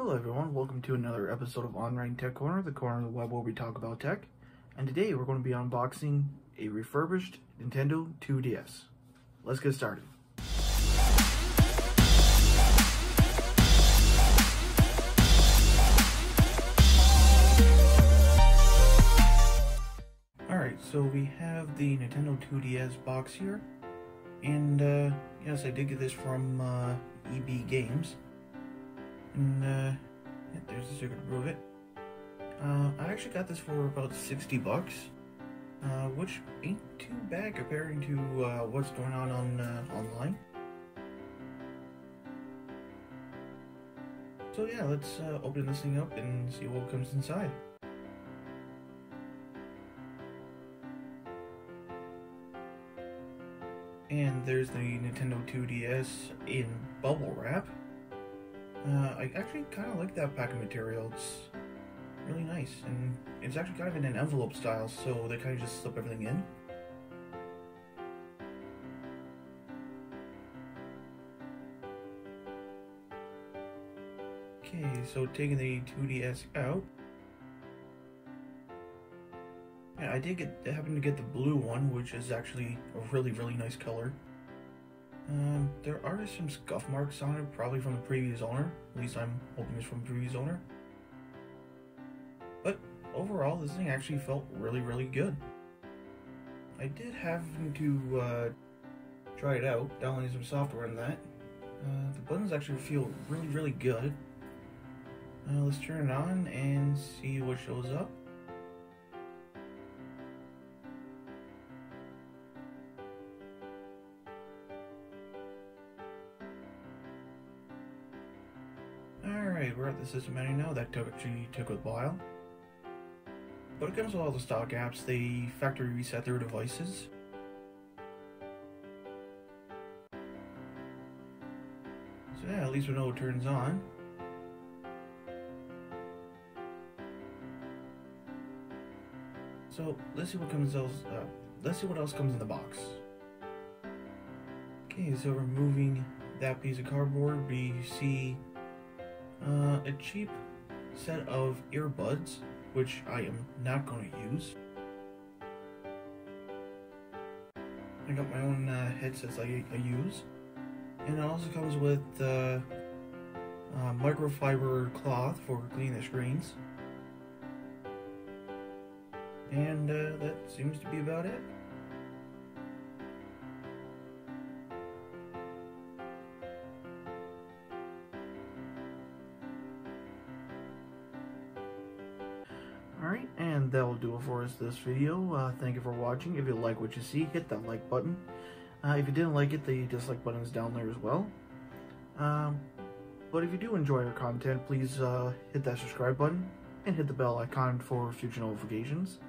Hello everyone, welcome to another episode of Onrain Tech Corner, the corner of the web where we talk about tech. And today we're going to be unboxing a refurbished Nintendo 2DS. Let's get started. Alright, so we have the Nintendo 2DS box here. And yes, I did get this from EB Games. And yeah, there's the sticker to prove it. I actually got this for about 60 bucks, which ain't too bad comparing to what's going on online. So yeah, let's open this thing up and see what comes inside. And there's the Nintendo 2DS in bubble wrap. I actually kind of like that packing material. It's really nice, and it's actually kind of in an envelope style, so they kind of just slip everything in. Okay, so taking the 2DS out. Yeah, I happen to get the blue one, which is actually a really nice color. There are some scuff marks on it, probably from the previous owner. At least I'm hoping it's from the previous owner. But overall, this thing actually felt really good. I did have to try it out, downloading some software and that. The buttons actually feel really good. Let's turn it on and see what shows up. Alright, we're at the system menu now. That actually took a while. But it comes with all the stock apps. They factory reset their devices. So yeah, at least we know it turns on. So let's see what comes else. Let's see what else comes in the box. Okay, so removing that piece of cardboard, we see a cheap set of earbuds, which I am not going to use. I got my own headsets I use, and it also comes with microfiber cloth for cleaning the screens, and that seems to be about it. Alright, and that will do it for us this video. Thank you for watching. If you like what you see, hit that like button. If you didn't like it, the dislike button is down there as well. But if you do enjoy our content, please hit that subscribe button and hit the bell icon for future notifications.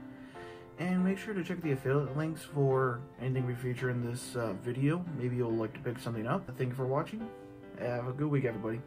And make sure to check the affiliate links for anything we feature in this video. Maybe you'll like to pick something up. Thank you for watching. Have a good week, everybody.